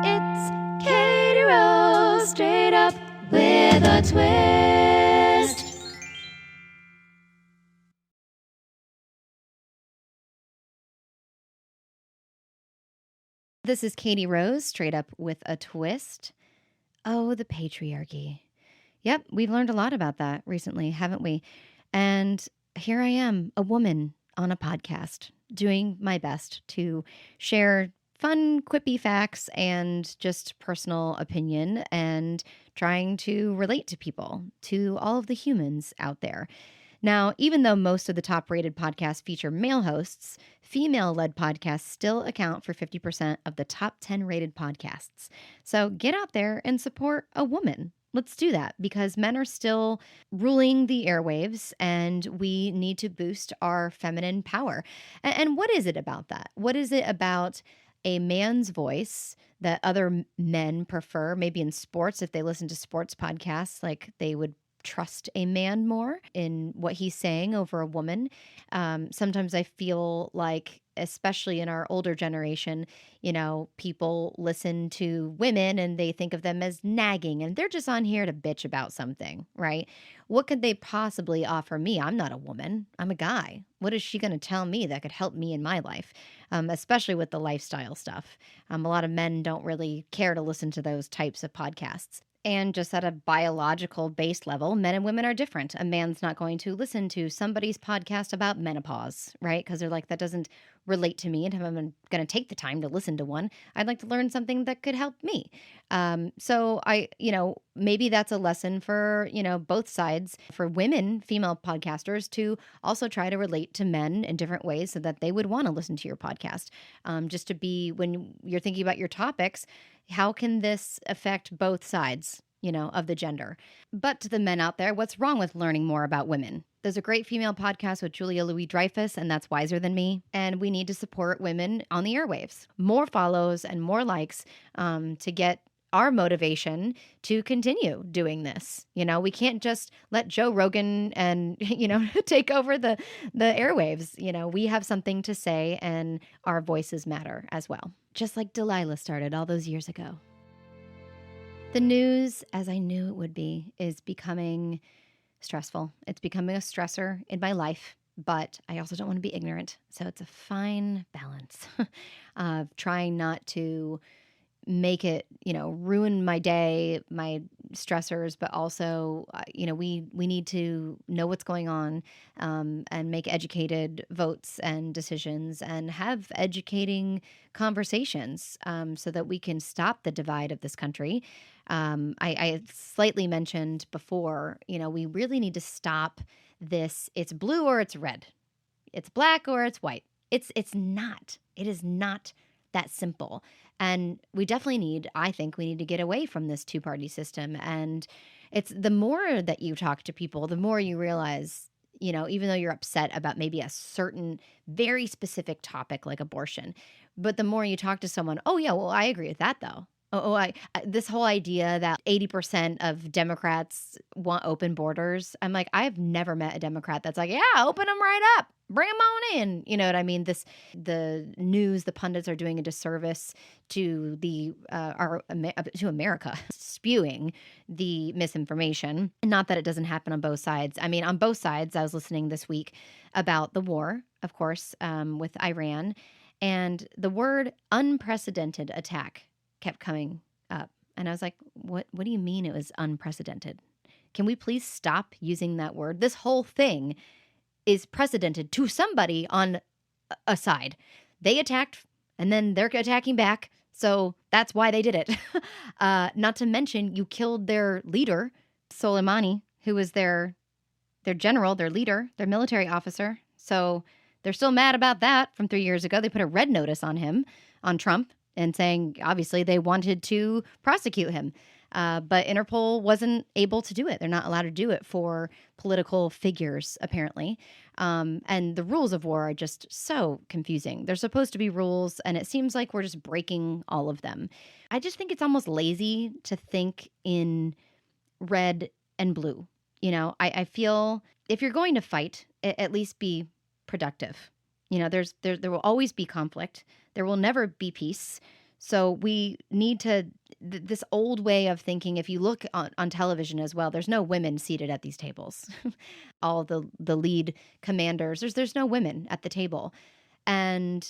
It's Katie Rose, straight up with a twist. This is Katie Rose, straight up with a twist. Oh, the patriarchy. Yep, we've learned a lot about that recently, haven't we? And here I am, a woman on a podcast, doing my best to share fun, quippy facts and just personal opinion and trying to relate to people, to all of the humans out there. Now, even though most of the top rated podcasts feature male hosts, female led podcasts still account for 50% of the top 10 rated podcasts. So get out there and support a woman. Let's do that because men are still ruling the airwaves and we need to boost our feminine power. And what is it about that? What is it about a man's voice that other men prefer? Maybe in sports, if they listen to sports podcasts, like they would trust a man more in what he's saying over a woman. Sometimes I feel like, especially in our older generation, people listen to women and they think of them as nagging and they're just on here to bitch about something, right? What could they possibly offer me? I'm not a woman. I'm a guy. What is she going to tell me that could help me in my life? Especially with the lifestyle stuff. A lot of men don't really care to listen to those types of podcasts. And just at a biological base level, men and women are different. A man's not going to listen to somebody's podcast about menopause, right? Because they're like, that doesn't relate to me. And if I'm going to take the time to listen to one, I'd like to learn something that could help me. So maybe that's a lesson for, both sides, for women, female podcasters, to also try to relate to men in different ways so that they would want to listen to your podcast. Just to be, when you're thinking about your topics, how can this affect both sides, of the gender? But to the men out there, what's wrong with learning more about women? There's a great female podcast with Julia Louis-Dreyfus, and that's Wiser Than Me. And we need to support women on the airwaves. More follows and more likes to get our motivation to continue doing this. We can't just let Joe Rogan and, take over the airwaves. We have something to say and our voices matter as well. Just like Delilah started all those years ago. The news, as I knew it would be, is becoming stressful. It's becoming a stressor in my life, but I also don't want to be ignorant. So it's a fine balance of trying not to make it, ruin my day, my stressors, but also, we need to know what's going on and make educated votes and decisions and have educating conversations so that we can stop the divide of this country. I slightly mentioned before, we really need to stop this. It's blue or it's red. It's black or it's white. It is not that simple. And we definitely I think we need to get away from this two-party system. And it's the more that you talk to people, the more you realize, even though you're upset about maybe a certain very specific topic like abortion, but the more you talk to someone, oh yeah, well, I agree with that though. This whole idea that 80% of Democrats want open borders. I'm like, I've never met a Democrat that's like, yeah, open them right up. Bring them on in. You know what I mean? The news, the pundits are doing a disservice to to America, spewing the misinformation. Not that it doesn't happen on both sides. I mean, on both sides, I was listening this week about the war, of course, with Iran, and the word unprecedented attack kept coming up. And I was like, what do you mean it was unprecedented? Can we please stop using that word? This whole thing is precedented to somebody on a side. They attacked and then they're attacking back. So that's why they did it. Not to mention you killed their leader, Soleimani, who was their general, their leader, their military officer. So they're still mad about that from 3 years ago. They put a red notice on him, on Trump, and saying, obviously, they wanted to prosecute him. But Interpol wasn't able to do it. They're not allowed to do it for political figures, apparently. And the rules of war are just so confusing. There's supposed to be rules, and it seems like we're just breaking all of them. I just think it's almost lazy to think in red and blue. I feel if you're going to fight, at least be productive. There will always be conflict. There will never be peace. So we need to this old way of thinking. If you look on television as well, there's no women seated at these tables. All the lead commanders, there's no women at the table. And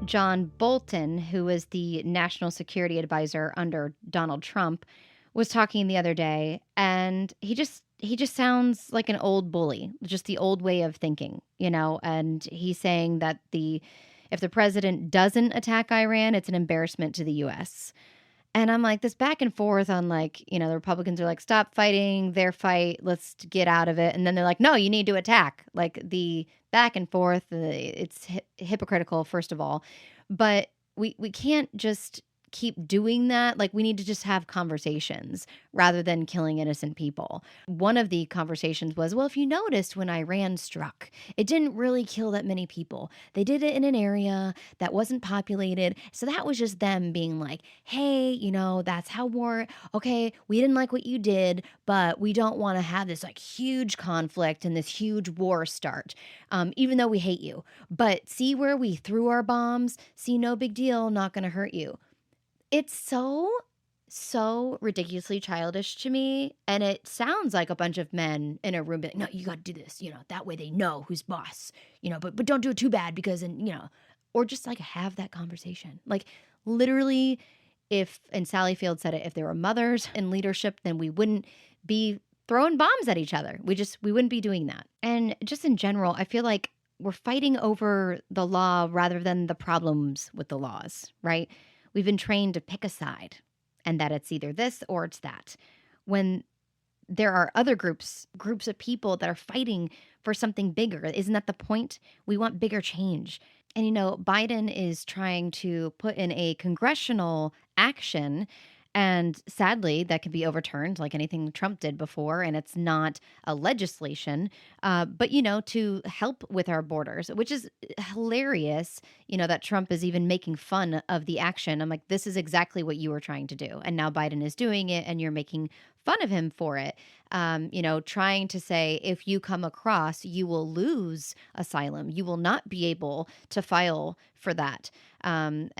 John Bolton, who was the national security advisor under Donald Trump, was talking the other day, and he just sounds like an old bully, just the old way of thinking, and he's saying that if the president doesn't attack Iran, it's an embarrassment to the US. And I'm like, this back and forth on like, the Republicans are like, stop fighting their fight, let's get out of it. And then they're like, no, you need to attack. Like the back and forth, it's hypocritical, first of all. But we can't just keep doing that. Like we need to just have conversations rather than killing innocent people. One of the conversations was, well, if you noticed when Iran struck, it didn't really kill that many people. They did it in an area that wasn't populated. So that was just them being like, hey, that's how war, okay, we didn't like what you did, but we don't want to have this like huge conflict and this huge war start, even though we hate you. But see where we threw our bombs? See, no big deal, not going to hurt you. It's so ridiculously childish to me, and it sounds like a bunch of men in a room being like, no, you got to do this, that way they know who's boss, but don't do it too bad because, or just like have that conversation. Like literally, and Sally Field said it, if there were mothers in leadership, then we wouldn't be throwing bombs at each other. We wouldn't be doing that. And just in general, I feel like we're fighting over the law rather than the problems with the laws, right? We've been trained to pick a side and that it's either this or it's that. When there are other groups of people that are fighting for something bigger, isn't that the point? We want bigger change. And, Biden is trying to put in a congressional action, and sadly, that can be overturned like anything Trump did before, and it's not a legislation, but, to help with our borders, which is hilarious, that Trump is even making fun of the action. I'm like, this is exactly what you were trying to do. And now Biden is doing it, and you're making fun of him for it. Trying to say, if you come across, you will lose asylum. You will not be able to file for that. And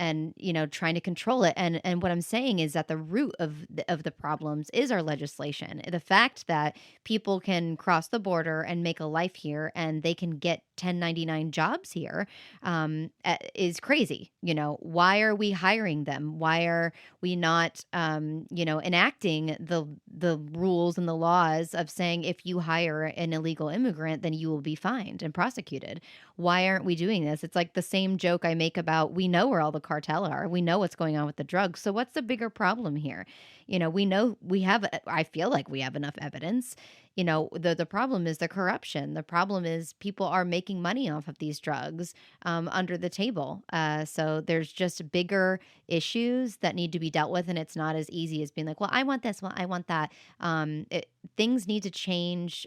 trying to control it. And what I'm saying is that the root of the problems is our legislation. The fact that people can cross the border and make a life here, and they can get 1099 jobs here, is crazy. Why are we hiring them? Why are we not, enacting the rules and the laws of saying, if you hire an illegal immigrant, then you will be fined and prosecuted? Why aren't we doing this? It's like the same joke I make about, we know where all the cartel are. We know what's going on with the drugs. So what's the bigger problem here? We know I feel like we have enough evidence. The problem is the corruption. The problem is people are making money off of these drugs under the table. So there's just bigger issues that need to be dealt with. And it's not as easy as being like, well, I want this, well, I want that. Things need to change.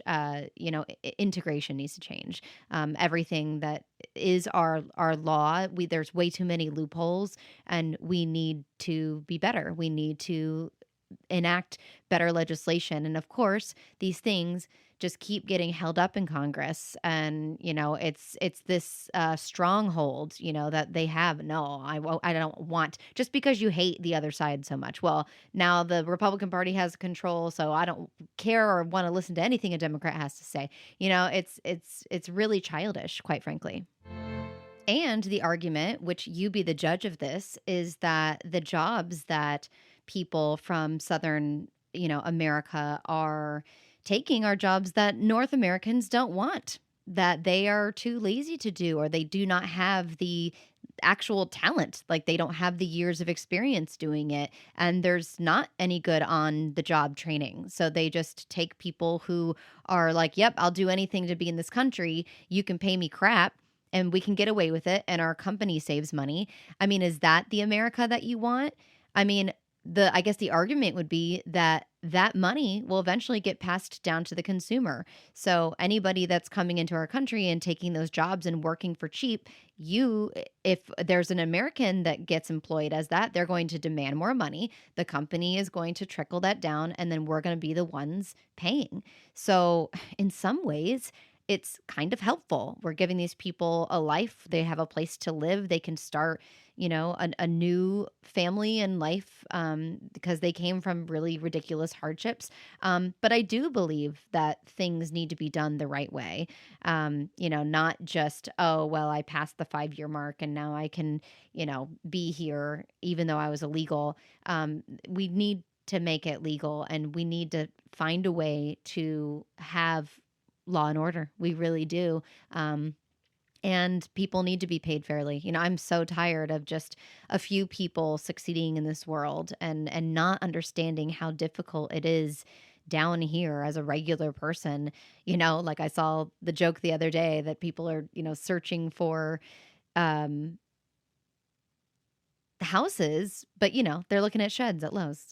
Integration needs to change. Everything that is our law, there's way too many loopholes, and we need to be better. We need to enact better legislation. And of course, these things just keep getting held up in Congress. And, it's this stronghold, that they have. No, I don't want, just because you hate the other side so much. Well, now the Republican Party has control, so I don't care or want to listen to anything a Democrat has to say. It's really childish, quite frankly. And the argument, which you be the judge of this, is that the jobs that people from Southern, America are taking are jobs that North Americans don't want, that they are too lazy to do, or they do not have the actual talent. Like they don't have the years of experience doing it. And there's not any good on the job training. So they just take people who are like, yep, I'll do anything to be in this country. You can pay me crap, and we can get away with it, and our company saves money. I mean, is that the America that you want? I mean, I guess the argument would be that that money will eventually get passed down to the consumer. So anybody that's coming into our country and taking those jobs and working for cheap, if there's an American that gets employed as that, they're going to demand more money. The company is going to trickle that down, and then we're going to be the ones paying. So in some ways, it's kind of helpful. We're giving these people a life. They have a place to live. They can start, a new family and life, because they came from really ridiculous hardships. But I do believe that things need to be done the right way. Not just, oh, well, I passed the 5 year mark and now I can, be here even though I was illegal. We need to make it legal, and we need to find a way to have law and order. We really do. And people need to be paid fairly. I'm so tired of just a few people succeeding in this world and not understanding how difficult it is down here as a regular person. Like I saw the joke the other day that people are, searching for um houses, but they're looking at sheds at Lowe's.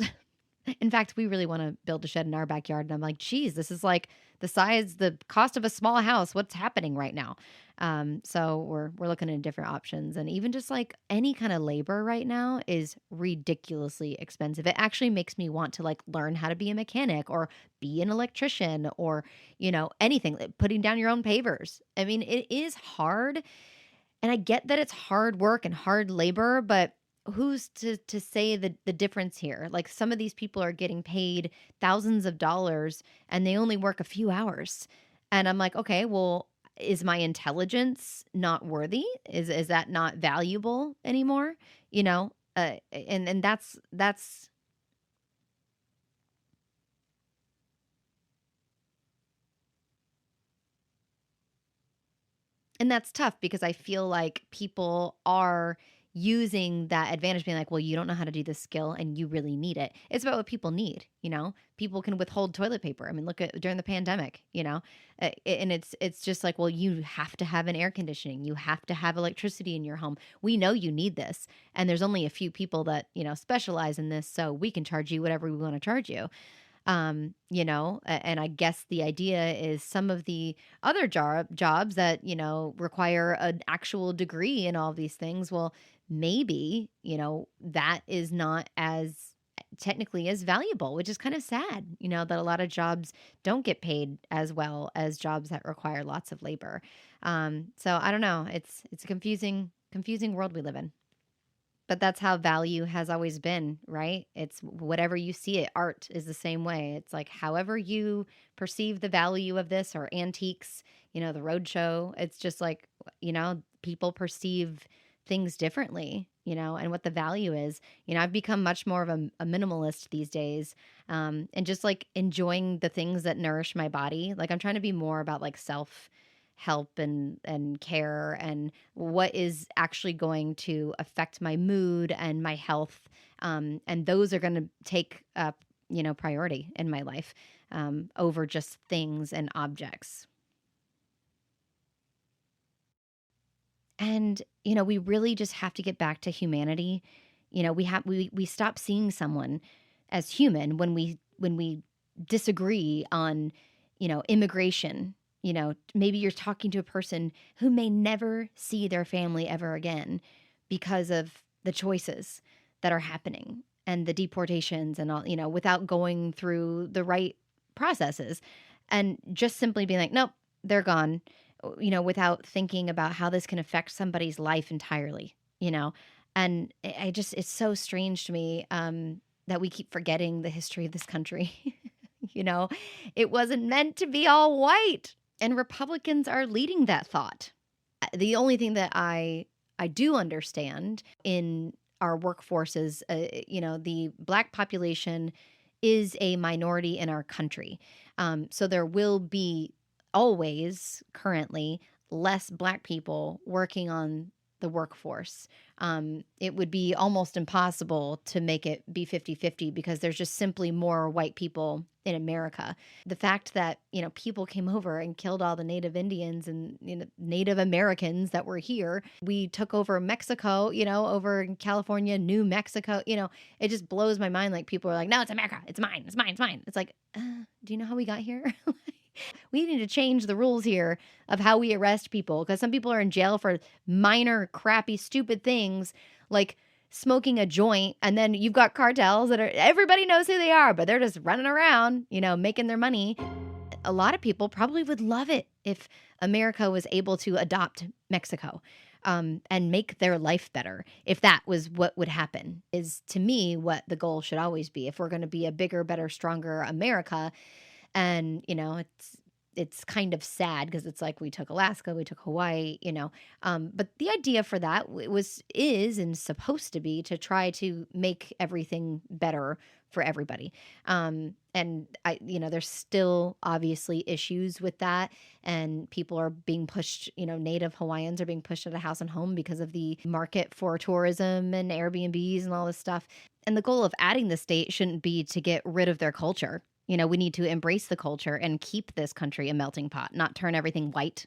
In fact, we really want to build a shed in our backyard. And I'm like, geez, this is like the cost of a small house. What's happening right now? So we're looking at different options. And even just like any kind of labor right now is ridiculously expensive. It actually makes me want to like learn how to be a mechanic or be an electrician or, anything, like putting down your own pavers. I mean, it is hard. And I get that it's hard work and hard labor, but who's to say the difference here? Like some of these people are getting paid thousands of dollars and they only work a few hours. And I'm like, okay, well, is my intelligence not worthy? Is that not valuable anymore? And that's tough because I feel like people are using that advantage, being like, well, you don't know how to do this skill and you really need it. It's about what people need, People can withhold toilet paper. I mean, look at during the pandemic, and it's just like, well, you have to have an air conditioning, you have to have electricity in your home. We know you need this, and there's only a few people that specialize in this, so we can charge you whatever we want to charge you. And I guess the idea is some of the other jobs that, require an actual degree in all of these things. Well, maybe, that is not as technically as valuable, which is kind of sad, that a lot of jobs don't get paid as well as jobs that require lots of labor. So I don't know. It's a confusing world we live in. But that's how value has always been, right? It's whatever you see it. Art is the same way. It's like however you perceive the value of this or antiques, the roadshow. It's just like, people perceive things differently, and what the value is. I've become much more of a minimalist these days, and just like enjoying the things that nourish my body. Like I'm trying to be more about like self help and care and what is actually going to affect my mood and my health, and those are going to take up priority in my life, over just things and objects. And we really just have to get back to humanity. We stop seeing someone as human when we disagree on immigration. Maybe you're talking to a person who may never see their family ever again because of the choices that are happening and the deportations and all, without going through the right processes, and just simply being like, nope, they're gone, without thinking about how this can affect somebody's life entirely, and I just, it's so strange to me, that we keep forgetting the history of this country. you know, it wasn't meant to be all white. And Republicans are leading that thought. The only thing that I do understand in our workforces, the Black population is a minority in our country. So there will be always currently less Black people working on the workforce. It would be almost impossible to make it be 50-50 because there's just simply more white people in America. The fact that, people came over and killed all the Native Indians and, Native Americans that were here. We took over Mexico, over in California, New Mexico, it just blows my mind. Like people are like, no, it's America. It's mine. It's mine. It's mine. It's like, do you know how we got here? We need to change the rules here of how we arrest people because some people are in jail for minor, crappy, stupid things like smoking a joint. And then you've got cartels that everybody knows who they are, but they're just running around, making their money. A lot of people probably would love it if America was able to adopt Mexico and make their life better. If that was what would happen, is to me what the goal should always be. If we're going to be a bigger, better, stronger America. And, it's kind of sad because it's like we took Alaska, we took Hawaii, but the idea for that is and supposed to be to try to make everything better for everybody. And there's still obviously issues with that. And people are being pushed, Native Hawaiians are being pushed out of house and home because of the market for tourism and Airbnbs and all this stuff. And the goal of adding the state shouldn't be to get rid of their culture. We need to embrace the culture and keep this country a melting pot, not turn everything white.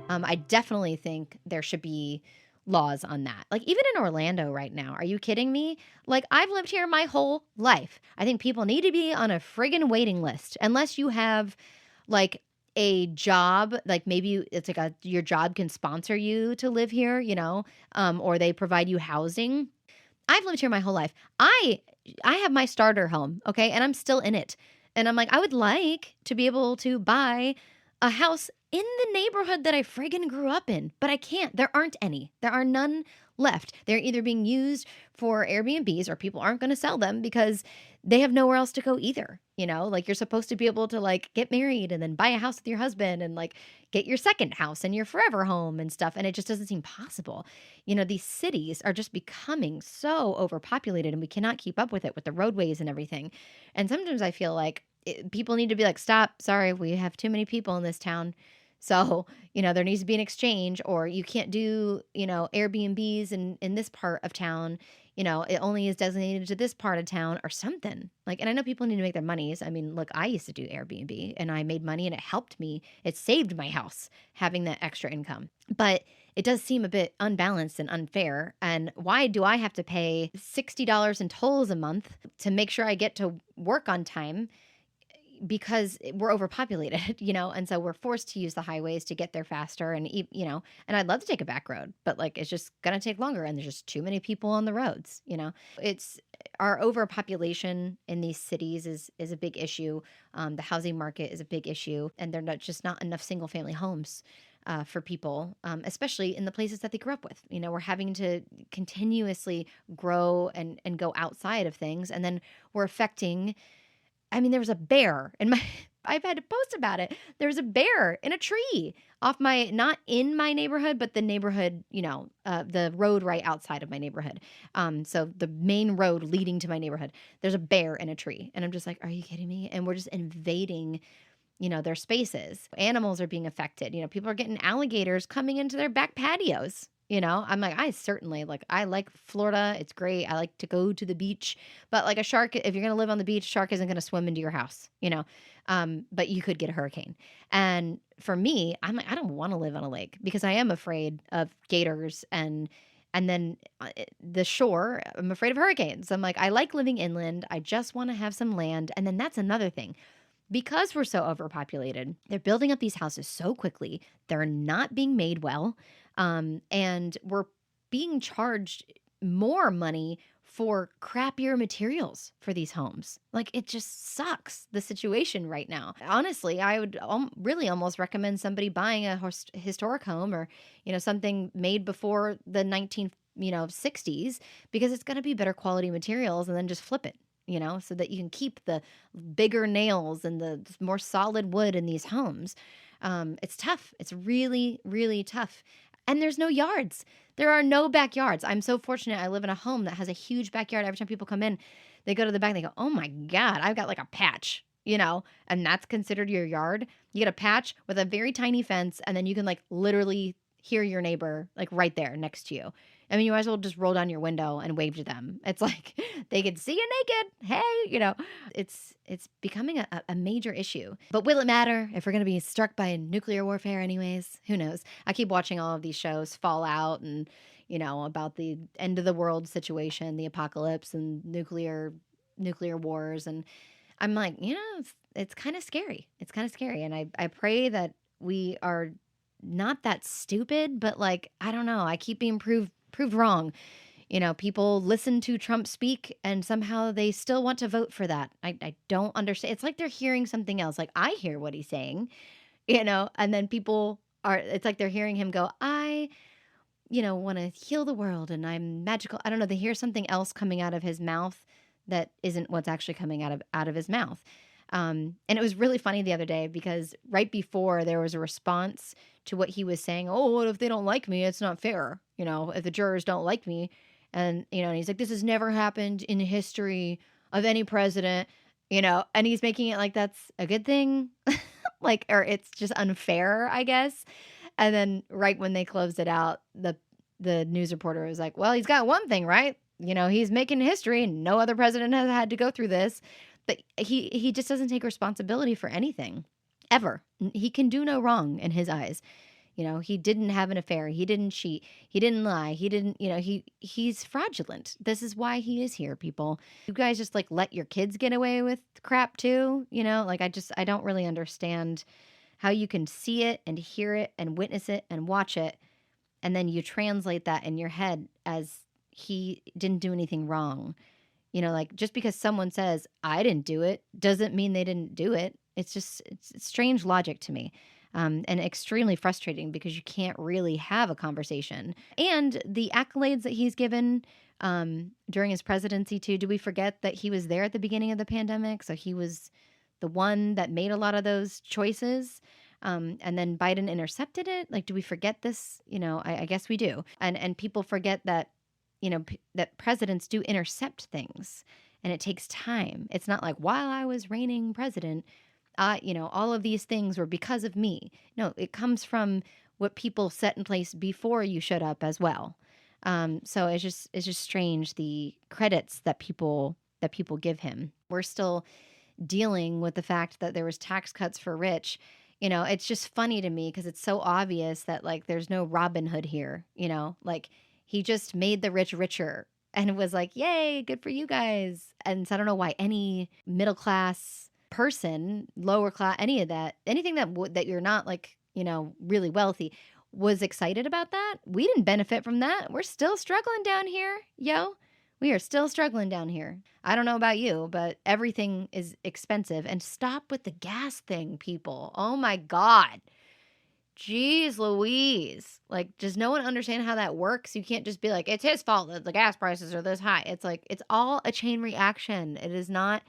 I definitely think there should be laws on that. Like even in Orlando right now, are you kidding me? Like I've lived here my whole life. I think people need to be on a friggin' waiting list unless you have like a job, like maybe it's like your job can sponsor you to live here, or they provide you housing. I've lived here my whole life. I have my starter home, okay? And I'm still in it. And I'm like, I would like to be able to buy a house in the neighborhood that I friggin' grew up in, but I can't. There aren't any. There are none left. They're either being used for Airbnbs or people aren't going to sell them because they have nowhere else to go either. Like you're supposed to be able to like get married and then buy a house with your husband and like get your second house and your forever home and stuff. And it just doesn't seem possible. These cities are just becoming so overpopulated and we cannot keep up with it with the roadways and everything. And sometimes I feel like people need to be like, stop, sorry, we have too many people in this town. So, there needs to be an exchange or you can't do, Airbnbs in this part of town. It only is designated to this part of town or something. Like, and I know people need to make their monies. I mean, look, I used to do Airbnb and I made money and it helped me. It saved my house having that extra income. But it does seem a bit unbalanced and unfair. And why do I have to pay $60 in tolls a month to make sure I get to work on time? Because we're overpopulated, and so we're forced to use the highways to get there faster and, and I'd love to take a back road, but like, it's just going to take longer and there's just too many people on the roads, It's our overpopulation in these cities is a big issue. The housing market is a big issue and they're just not enough single family homes for people, especially in the places that they grew up with. We're having to continuously grow and go outside of things. And then we're affecting there was a bear in my, I've had to post about it. There was a bear in a tree off not in my neighborhood, but the neighborhood, the road right outside of my neighborhood. So the main road leading to my neighborhood, there's a bear in a tree. And I'm just like, are you kidding me? And we're just invading, their spaces. Animals are being affected. People are getting alligators coming into their back patios. I'm like, I like Florida. It's great. I like to go to the beach, but like a shark, if you're going to live on the beach, shark isn't going to swim into your house, but you could get a hurricane. And for me, I'm like, I don't want to live on a lake because I am afraid of gators and then the shore, I'm afraid of hurricanes. I'm like, I like living inland. I just want to have some land. And then that's another thing. Because we're so overpopulated, they're building up these houses so quickly. They're not being made well. And we're being charged more money for crappier materials for these homes. Like, it just sucks, the situation right now. Honestly, I would really almost recommend somebody buying a historic home or, something made before the 1960s, because it's going to be better quality materials, and then just flip it. So that you can keep the bigger nails and the more solid wood in these homes. It's tough. It's really, really tough. And there's no yards. There are no backyards. I'm so fortunate. I live in a home that has a huge backyard. Every time people come in, they go to the back and they go, oh my God, I've got like a patch, and that's considered your yard. You get a patch with a very tiny fence, and then you can like literally hear your neighbor like right there next to you. I mean, you might as well just roll down your window and wave to them. It's like they can see you naked. Hey, it's becoming a major issue. But will it matter if we're going to be struck by nuclear warfare anyways? Who knows? I keep watching all of these shows, Fallout, and about the end of the world situation, the apocalypse, and nuclear wars, and I'm like, it's kind of scary. It's kind of scary, and I pray that we are not that stupid, but like I don't know. I keep being proved wrong. People listen to Trump speak and somehow they still want to vote for that. I don't understand. It's like they're hearing something else. Like I hear what he's saying, and then it's like they're hearing him go, I, want to heal the world and I'm magical. I don't know. They hear something else coming out of his mouth that isn't what's actually coming out of his mouth. And it was really funny the other day because right before there was a response to what he was saying. Oh, what if they don't like me? It's not fair. If the jurors don't like me. And he's like, this has never happened in history of any president, and he's making it like that's a good thing. Like, or it's just unfair, I guess. And then right when they closed it out, the news reporter was like, well, he's got one thing, right? He's making history. No other president has had to go through this. But he just doesn't take responsibility for anything, ever. He can do no wrong in his eyes. He didn't have an affair. He didn't cheat. He didn't lie. He didn't, he's fraudulent. This is why he is here, people. You guys just like let your kids get away with crap too. Like I don't really understand how you can see it and hear it and witness it and watch it. And then you translate that in your head as he didn't do anything wrong. Like just because someone says, I didn't do it, doesn't mean they didn't do it. It's strange logic to me. And extremely frustrating because you can't really have a conversation. And the accolades that he's given during his presidency too, do we forget that he was there at the beginning of the pandemic? So he was the one that made a lot of those choices. And then Biden intercepted it. Like, do we forget this? I guess we do. And people forget that that presidents do intercept things and it takes time. It's not like while I was reigning president, all of these things were because of me. No, it comes from what people set in place before you showed up as well. So it's just strange the credits that people give him. We're still dealing with the fact that there was tax cuts for rich. It's just funny to me because it's so obvious that like there's no Robin Hood here. Like he just made the rich richer and was like, yay, good for you guys. And so I don't know why any middle class person, lower class, anything that you're not like, really wealthy was excited about that. We didn't benefit from that. We're still struggling down here, yo. We are still struggling down here. I don't know about you, but everything is expensive. And stop with the gas thing, people. Oh my God. Jeez Louise. Like, does no one understand how that works? You can't just be like, it's his fault that the gas prices are this high. It's like, it's all a chain reaction. It is not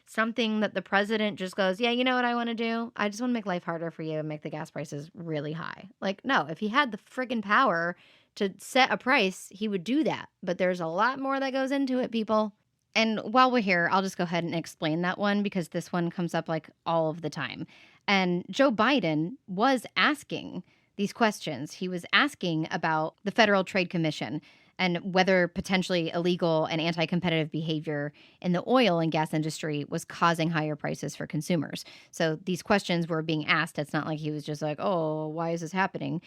something that the president just goes, yeah, you know what I want to do? I just want to make life harder for you and make the gas prices really high. Like, no, if he had the friggin' power to set a price, he would do that. But there's a lot more that goes into it, people. And while we're here, I'll just go ahead and explain that one because this one comes up like all of the time. And Joe Biden was asking these questions. He was asking about the Federal Trade Commission and whether potentially illegal and anti-competitive behavior in the oil and gas industry was causing higher prices for consumers. So these questions were being asked. It's not like he was just like, oh, why is this happening?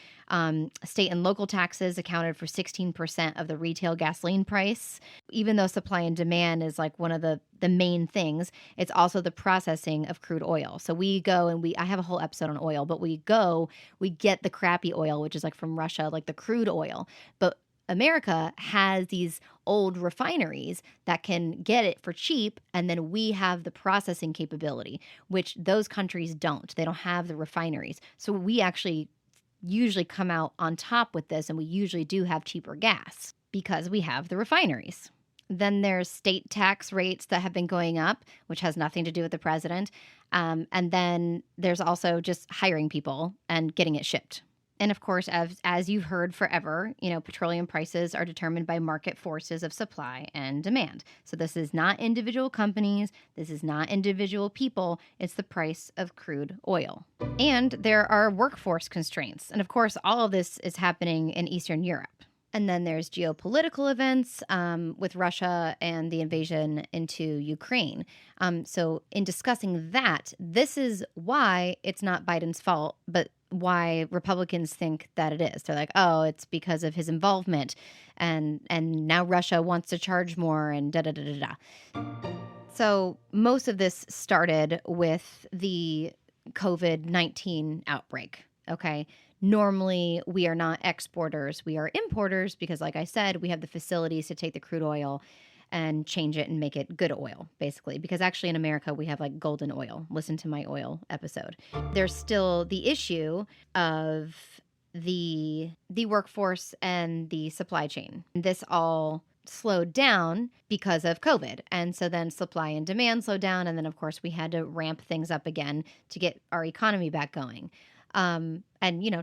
State and local taxes accounted for 16% of the retail gasoline price. Even though supply and demand is like one of the main things, it's also the processing of crude oil. So we go and I have a whole episode on oil, but we get the crappy oil, which is like from Russia, like the crude oil. But America has these old refineries that can get it for cheap, and then we have the processing capability, which those countries don't. They don't have the refineries. So we actually usually come out on top with this, and we usually do have cheaper gas because we have the refineries. Then there's state tax rates that have been going up, which has nothing to do with the president. And then there's also just hiring people and getting it shipped. And of course, as you've heard forever, petroleum prices are determined by market forces of supply and demand. So this is not individual companies, this is not individual people, it's the price of crude oil. And there are workforce constraints. And of course, all of this is happening in Eastern Europe. And then there's geopolitical events with Russia and the invasion into Ukraine. So, in discussing that, this is why it's not Biden's fault, but why Republicans think that it is. They're like, oh, it's because of his involvement, and now Russia wants to charge more, and da da da da da. So, most of this started with the COVID-19 outbreak. Okay. Normally, we are not exporters, we are importers because, like I said, we have the facilities to take the crude oil and change it and make it good oil, basically. Because actually, in America, we have like golden oil. Listen to my oil episode. There's still the issue of the workforce and the supply chain. This all slowed down because of COVID. And so then supply and demand slowed down. And then, of course, we had to ramp things up again to get our economy back going. And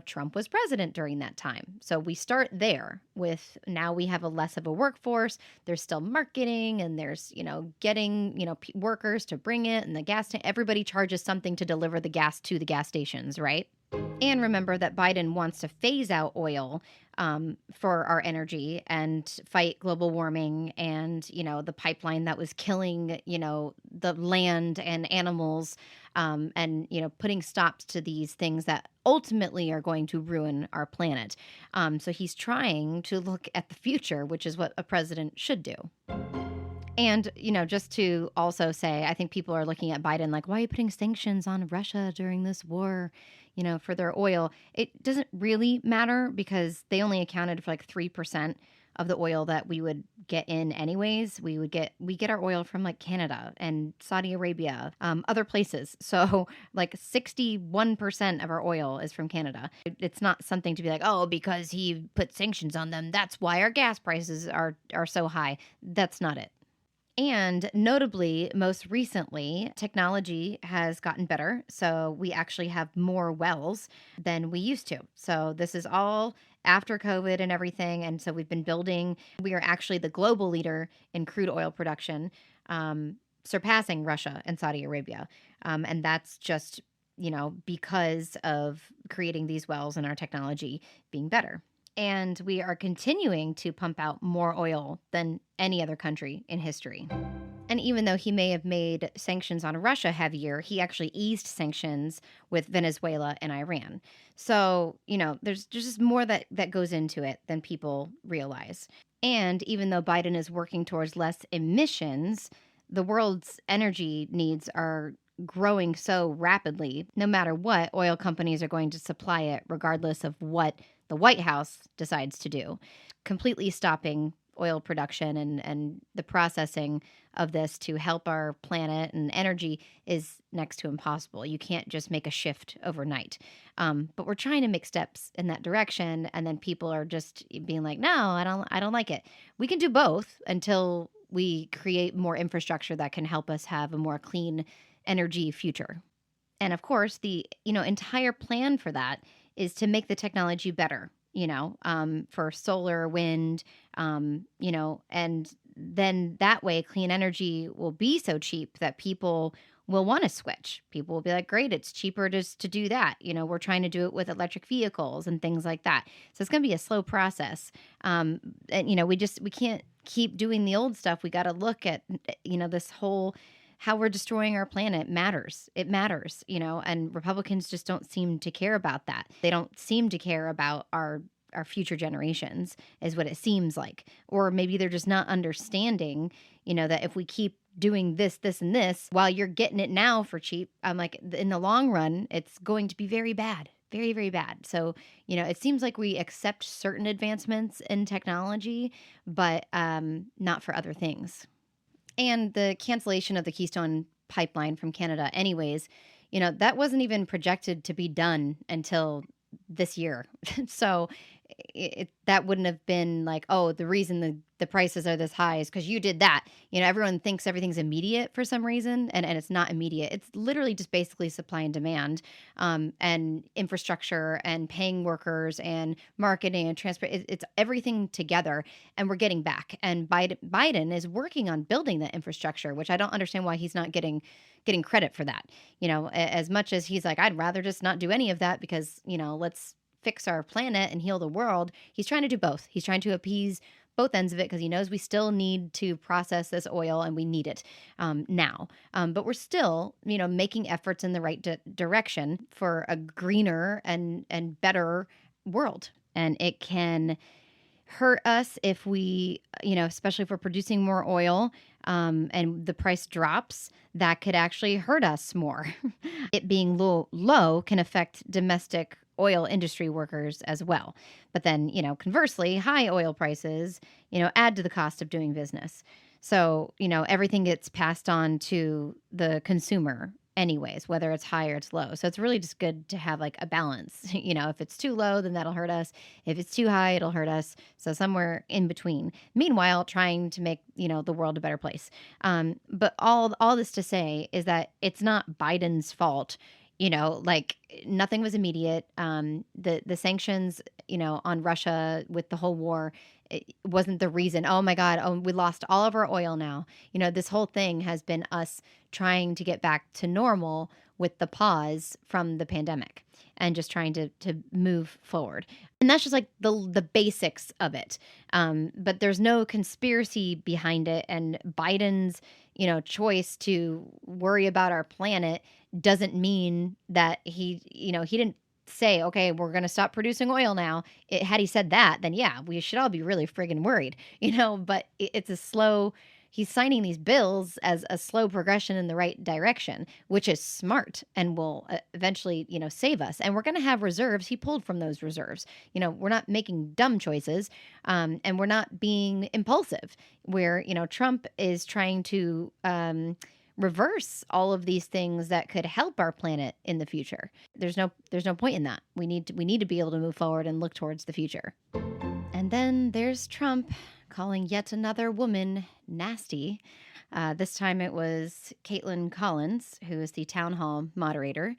Trump was president during that time. So we start there with now we have a less of a workforce. There's still marketing and there's, getting, workers to bring it and the gas tank. Everybody charges something to deliver the gas to the gas stations, right? And remember that Biden wants to phase out oil for our energy and fight global warming and, the pipeline that was killing, the land and animals and, putting stops to these things that ultimately are going to ruin our planet. So he's trying to look at the future, which is what a president should do. And, just to also say, I think people are looking at Biden like, why are you putting sanctions on Russia during this war, for their oil? It doesn't really matter because they only accounted for like 3% of the oil that we would get in anyways. We get our oil from like Canada and Saudi Arabia, other places. So like 61% of our oil is from Canada. It's not something to be like, oh, because he put sanctions on them, that's why our gas prices are so high. That's not it. And notably, most recently, technology has gotten better. So we actually have more wells than we used to. So this is all after COVID and everything. And so we've been building, we are actually the global leader in crude oil production, surpassing Russia and Saudi Arabia. And that's just, because of creating these wells and our technology being better. And we are continuing to pump out more oil than any other country in history. And even though he may have made sanctions on Russia heavier, he actually eased sanctions with Venezuela and Iran. So, there's just more that goes into it than people realize. And even though Biden is working towards less emissions, the world's energy needs are growing so rapidly. No matter what, oil companies are going to supply it regardless of what the White House decides to do. Completely stopping oil production and the processing of this to help our planet and energy is next to impossible. You can't just make a shift overnight. But we're trying to make steps in that direction, and then people are just being like, "No, I don't like it." We can do both until we create more infrastructure that can help us have a more clean energy future. And of course, the entire plan for that is to make the technology better, for solar, wind, and then that way clean energy will be so cheap that people will want to switch. People will be like, great, it's cheaper just to do that. We're trying to do it with electric vehicles and things like that. So it's going to be a slow process. And, we can't keep doing the old stuff. We got to look at, this whole how we're destroying our planet matters. It matters, and Republicans just don't seem to care about that. They don't seem to care about our future generations is what it seems like. Or maybe they're just not understanding, that if we keep doing this, this, and this while you're getting it now for cheap, I'm like, in the long run, it's going to be very bad. Very, very bad. So, it seems like we accept certain advancements in technology, but not for other things. And the cancellation of the Keystone pipeline from Canada anyways, that wasn't even projected to be done until this year. So that wouldn't have been like, oh, the reason the prices are this high is because you did that. Everyone thinks everything's immediate for some reason, and it's not immediate. It's literally just basically supply and demand, and infrastructure and paying workers and marketing and transport. It's everything together, and we're getting back. And Biden is working on building that infrastructure, which I don't understand why he's not getting credit for that. As much as he's like, I'd rather just not do any of that because, let's fix our planet and heal the world. He's trying to do both. He's trying to appease both ends of it because he knows we still need to process this oil and we need it now. But we're still, making efforts in the right direction for a greener and better world. And it can hurt us if we, especially if we're producing more oil and the price drops, that could actually hurt us more. It being low can affect domestic oil industry workers as well. But then, conversely, high oil prices, add to the cost of doing business. So, everything gets passed on to the consumer anyways, whether it's high or it's low. So it's really just good to have like a balance. If it's too low, then that'll hurt us. If it's too high, it'll hurt us. So somewhere in between. Meanwhile, trying to make, the world a better place. But all this to say is that it's not Biden's fault. Like nothing was immediate. The sanctions, on Russia with the whole war, it wasn't the reason. Oh my God, we lost all of our oil now. This whole thing has been us trying to get back to normal with the pause from the pandemic and just trying to move forward. And that's just like the basics of it. But there's no conspiracy behind it. And Biden's, choice to worry about our planet doesn't mean that he didn't say, okay, we're going to stop producing oil now. Had he said that, then yeah, we should all be really friggin' worried, but it's a slow, he's signing these bills as a slow progression in the right direction, which is smart and will eventually, save us. And we're going to have reserves. He pulled from those reserves. We're not making dumb choices, and we're not being impulsive where, Trump is trying to, reverse all of these things that could help our planet in the future. There's no point in that. We need to be able to move forward and look towards the future. And then there's Trump calling yet another woman nasty. This time it was Caitlin Collins, who is the town hall moderator,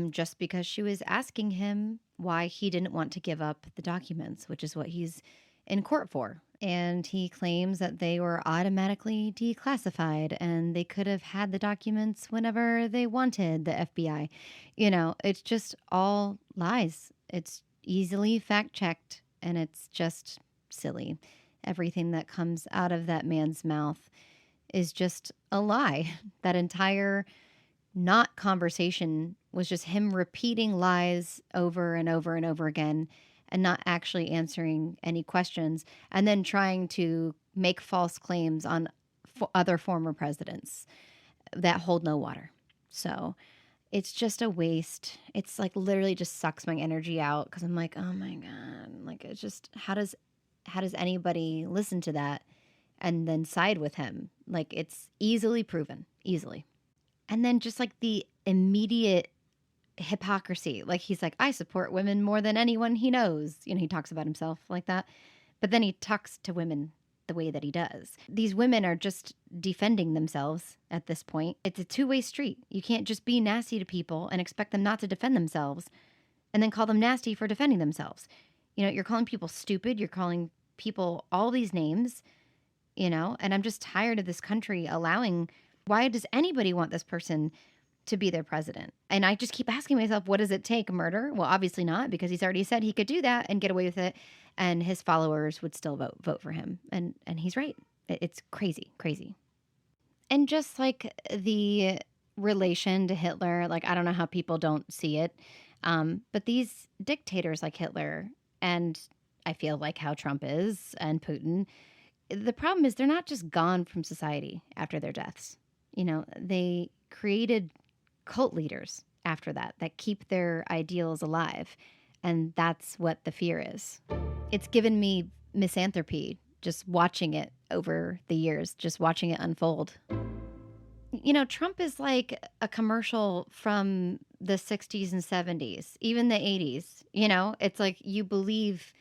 just because she was asking him why he didn't want to give up the documents, which is what he's in court for. And he claims that they were automatically declassified and they could have had the documents whenever they wanted, the FBI. It's just all lies. It's easily fact checked and it's just silly. Everything that comes out of that man's mouth is just a lie. That entire not conversation was just him repeating lies over and over and over again and not actually answering any questions, and then trying to make false claims on other former presidents that hold no water. So it's just a waste. It's like literally just sucks my energy out because I'm like, oh my God, like it's just, how does anybody listen to that and then side with him? Like it's easily proven, easily. And then just like the immediate hypocrisy. Like he's like, I support women more than anyone he knows. He talks about himself like that. But then he talks to women the way that he does. These women are just defending themselves at this point. It's a two-way street. You can't just be nasty to people and expect them not to defend themselves and then call them nasty for defending themselves. You're calling people stupid. You're calling people all these names, and I'm just tired of this country allowing, why does anybody want this person to be their president? And I just keep asking myself, what does it take? Murder? Well, obviously not, because he's already said he could do that and get away with it, and his followers would still vote for him. And he's right. It's crazy. And just like the relation to Hitler, like I don't know how people don't see it, but these dictators like Hitler, and I feel like how Trump is and Putin, the problem is they're not just gone from society after their deaths. They created cult leaders after that keep their ideals alive. And that's what the fear is. It's given me misanthropy just watching it over the years, just watching it unfold. Trump is like a commercial from the 60s and 70s, even the 80s. It's like you believe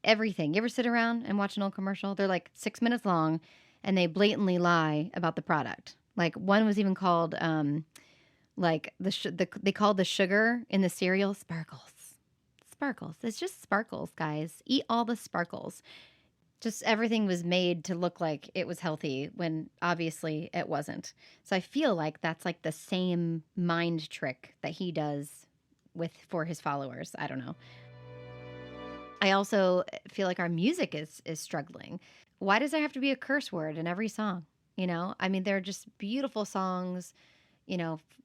everything. You ever sit around and watch an old commercial? They're like 6 minutes long and they blatantly lie about the product. Like one was even called, like they called the sugar in the cereal sparkles. Sparkles. It's just sparkles, guys. Eat all the sparkles. Just everything was made to look like it was healthy when obviously it wasn't. So I feel like that's like the same mind trick that he does for his followers. I don't know. I also feel like our music is struggling. Why does there have to be a curse word in every song? I mean, they're just beautiful songs,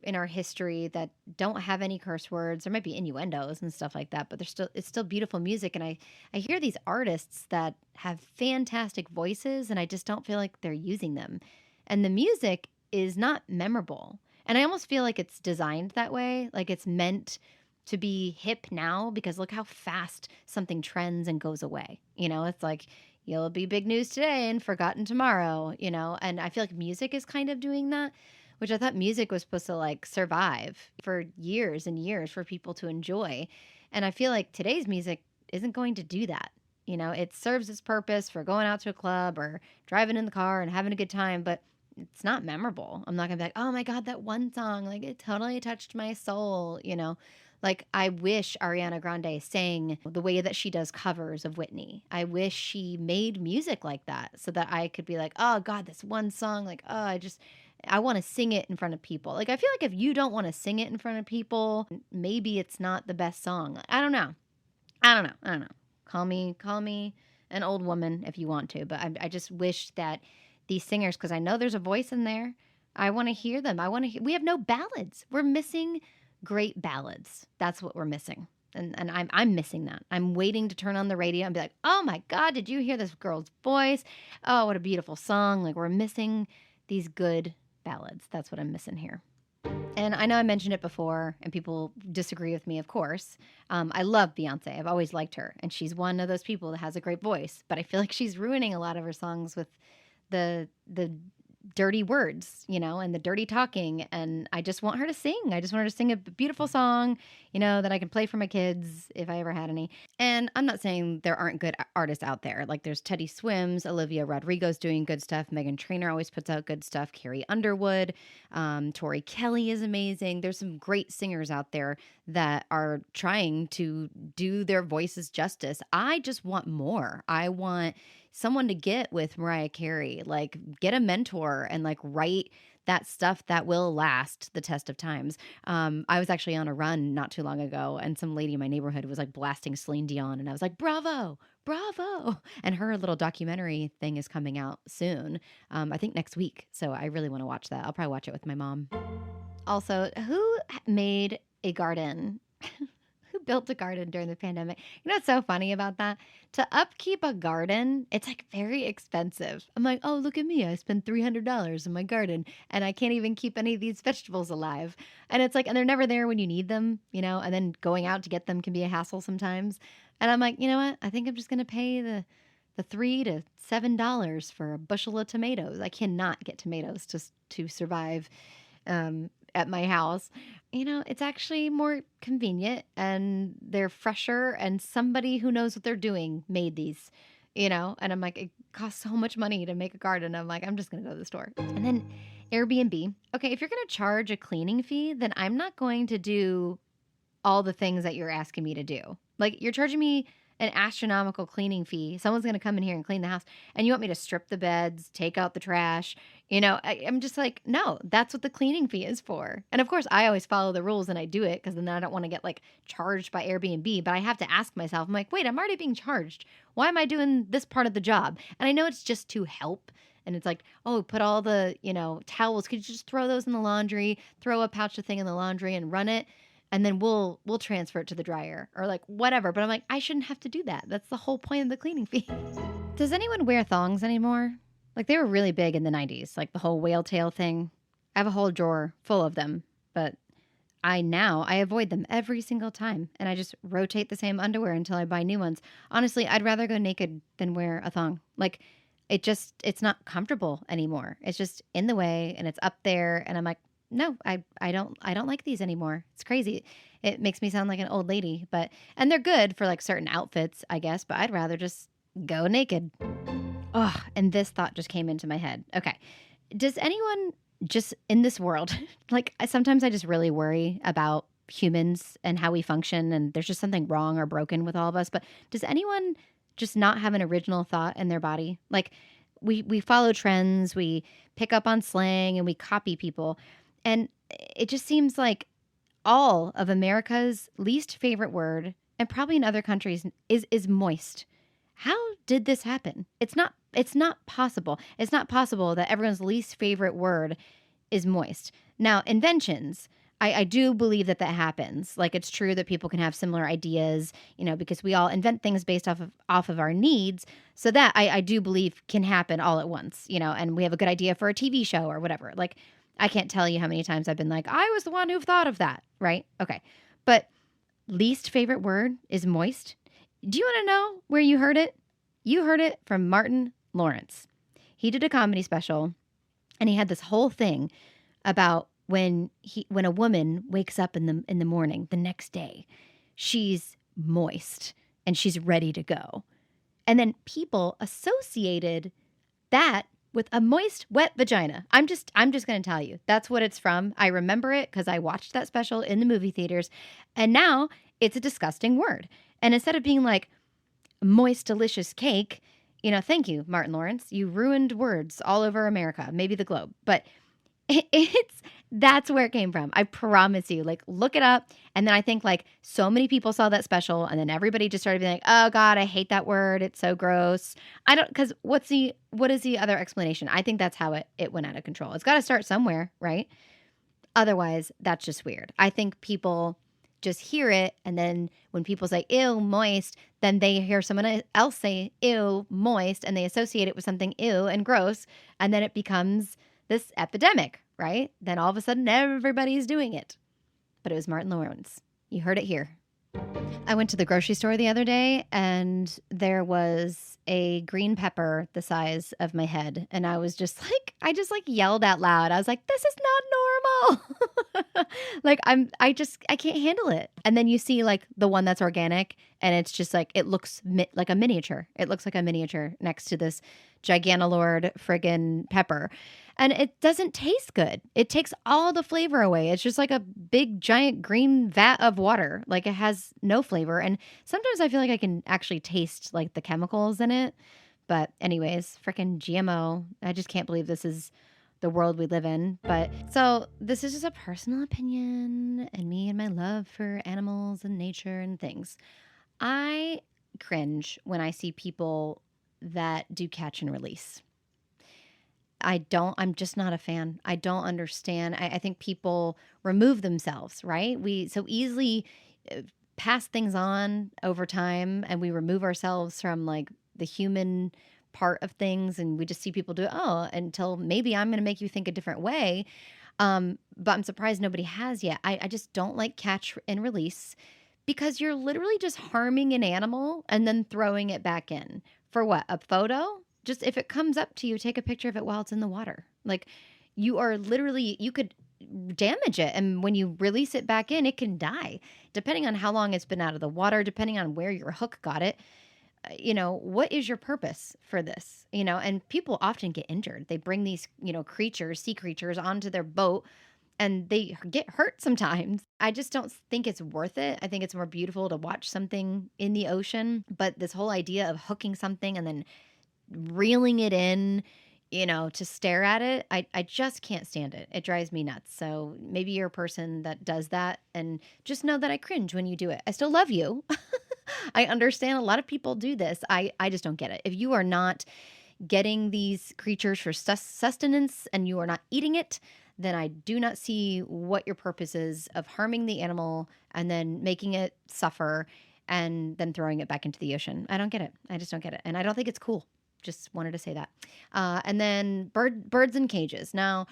in our history that don't have any curse words. There might be innuendos and stuff like that, but it's still beautiful music. And I hear these artists that have fantastic voices and I just don't feel like they're using them. And the music is not memorable. And I almost feel like it's designed that way. Like it's meant to be hip now because look how fast something trends and goes away. It's like you'll be big news today and forgotten tomorrow, and I feel like music is kind of doing that, which I thought music was supposed to like survive for years and years for people to enjoy. And I feel like today's music isn't going to do that. It serves its purpose for going out to a club or driving in the car and having a good time, but it's not memorable. I'm not going to be like, oh my God, that one song, like it totally touched my soul. Like, I wish Ariana Grande sang the way that she does covers of Whitney. I wish she made music like that so that I could be like, oh, God, this one song, like, oh, I want to sing it in front of people. Like, I feel like if you don't want to sing it in front of people, maybe it's not the best song. I don't know. I don't know. Call me an old woman if you want to. But I just wish that these singers, because I know there's a voice in there, I want to hear them. We have no ballads. We're missing great ballads. That's what we're missing. And I'm missing that. I'm waiting to turn on the radio and be like, oh my God, did you hear this girl's voice? Oh, what a beautiful song. Like we're missing these good ballads. That's what I'm missing here. And I know I mentioned it before and people disagree with me, of course. I love Beyonce. I've always liked her. And she's one of those people that has a great voice. But I feel like she's ruining a lot of her songs with the dirty words, and the dirty talking. And I just want her to sing. I just want her to sing a beautiful song, that I can play for my kids if I ever had any. And I'm not saying there aren't good artists out there. Like there's Teddy Swims, Olivia Rodrigo's doing good stuff. Meghan Trainor always puts out good stuff. Carrie Underwood, Tori Kelly is amazing. There's some great singers out there that are trying to do their voices justice. I just want more. I want someone to get with Mariah Carey, like get a mentor and like write that stuff that will last the test of times. I was actually on a run not too long ago and some lady in my neighborhood was like blasting Celine Dion and I was like, bravo, bravo. And her little documentary thing is coming out soon. I think next week. So I really want to watch that. I'll probably watch it with my mom. Also, who made a garden? Who built a garden during the pandemic? What's so funny about that? To upkeep a garden, it's like very expensive. I'm like, oh, look at me. I spent $300 in my garden and I can't even keep any of these vegetables alive. And it's like, and they're never there when you need them, and then going out to get them can be a hassle sometimes. And I'm like, you know what? I think I'm just going to pay the $3 to $7 for a bushel of tomatoes. I cannot get tomatoes to survive at my house. It's actually more convenient and they're fresher and somebody who knows what they're doing made these, and I'm like, it costs so much money to make a garden. I'm like, I'm just going to go to the store. And then Airbnb. Okay, if you're going to charge a cleaning fee, then I'm not going to do all the things that you're asking me to do. Like you're charging me an astronomical cleaning fee. Someone's going to come in here and clean the house and you want me to strip the beds, take out the trash. I'm just like, no, that's what the cleaning fee is for. And of course I always follow the rules and I do it because then I don't want to get like charged by Airbnb, but I have to ask myself, I'm like, wait, I'm already being charged. Why am I doing this part of the job? And I know it's just to help. And it's like, oh, put all the, towels. Could you just throw those in the laundry, throw a pouch of thing in the laundry and run it? And then we'll transfer it to the dryer or like whatever. But I'm like, I shouldn't have to do that. That's the whole point of the cleaning fee. Does anyone wear thongs anymore? Like they were really big in the 90s, like the whole whale tail thing. I have a whole drawer full of them, but I avoid them every single time. And I just rotate the same underwear until I buy new ones. Honestly, I'd rather go naked than wear a thong. Like it's not comfortable anymore. It's just in the way and it's up there. And I'm like, no, I don't like these anymore. It's crazy. It makes me sound like an old lady, and they're good for like certain outfits, I guess, but I'd rather just go naked. Oh, and this thought just came into my head. Okay. Does anyone just in this world, like sometimes I just really worry about humans and how we function, and there's just something wrong or broken with all of us. But does anyone just not have an original thought in their body? Like we follow trends, we pick up on slang, and we copy people. And it just seems like all of America's least favorite word, and probably in other countries, is moist. How did this happen? It's not possible. It's not possible that everyone's least favorite word is moist. Now, inventions, I do believe that happens. Like it's true that people can have similar ideas, because we all invent things based off of our needs. So that I do believe can happen all at once, and we have a good idea for a TV show or whatever. Like I can't tell you how many times I've been like, I was the one who thought of that, right? Okay. But least favorite word is moist. Do you want to know where you heard it? You heard it from Martin Lawrence. He did a comedy special and he had this whole thing about when a woman wakes up in the morning the next day, she's moist and she's ready to go. And then people associated that with a moist, wet vagina. I'm just going to tell you. That's what it's from. I remember it because I watched that special in the movie theaters. And now it's a disgusting word. And instead of being like moist, delicious cake, thank you, Martin Lawrence. You ruined words all over America, maybe the globe. But that's where it came from. I promise you. Like, look it up. And then I think like so many people saw that special, and then everybody just started being like, "Oh God, I hate that word. It's so gross." Because what is the other explanation? I think that's how it went out of control. It's got to start somewhere, right? Otherwise, that's just weird. I think people just hear it, and then when people say "ew, moist," then they hear someone else say "ew, moist," and they associate it with something ew and gross, and then it becomes this epidemic, right? Then all of a sudden everybody's doing it. But it was Martin Lawrence. You heard it here. I went to the grocery store the other day and there was a green pepper the size of my head. And I was just like, I just like yelled out loud. I was like, this is not normal. Like I can't handle it. And then you see like the one that's organic and it's just like, it looks like a miniature. It looks like a miniature next to this Giganalord friggin' pepper. And it doesn't taste good. It takes all the flavor away. It's just like a big giant green vat of water. Like it has no flavor. And sometimes I feel like I can actually taste like the chemicals in it. But anyways, freaking GMO. I just can't believe this is the world we live in. But so this is just a personal opinion and me and my love for animals and nature and things. I cringe when I see people that do catch and release. I'm just not a fan. I don't understand. I think people remove themselves, right? We so easily pass things on over time and we remove ourselves from like the human part of things and we just see people do it, until maybe I'm going to make you think a different way. But I'm surprised nobody has yet. I just don't like catch and release because you're literally just harming an animal and then throwing it back in. For what? A photo? Just if it comes up to you, take a picture of it while it's in the water. Like you could damage it. And when you release it back in, it can die. Depending on how long it's been out of the water, depending on where your hook got it, what is your purpose for this? And people often get injured. They bring these, sea creatures onto their boat and they get hurt sometimes. I just don't think it's worth it. I think it's more beautiful to watch something in the ocean. But this whole idea of hooking something and then reeling it in, to stare at it, I just can't stand it. It drives me nuts. So maybe you're a person that does that and just know that I cringe when you do it. I still love you. I understand a lot of people do this. I just don't get it. If you are not getting these creatures for sustenance and you are not eating it, then I do not see what your purpose is of harming the animal and then making it suffer and then throwing it back into the ocean. I don't get it. I just don't get it. And I don't think it's cool. Just wanted to say that. And then birds in cages. Now,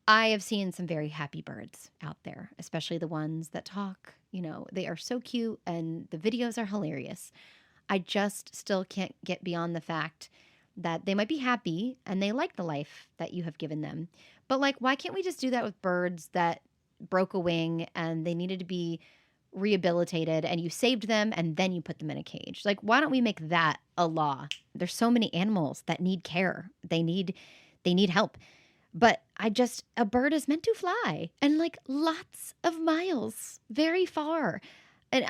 I have seen some very happy birds out there, especially the ones that talk. They are so cute and the videos are hilarious. I just still can't get beyond the fact that they might be happy and they like the life that you have given them. But like, why can't we just do that with birds that broke a wing and they needed to be rehabilitated and you saved them and then you put them in a cage? Like, why don't we make that a law? There's so many animals that need care. They need help. But a bird is meant to fly and like lots of miles, very far. And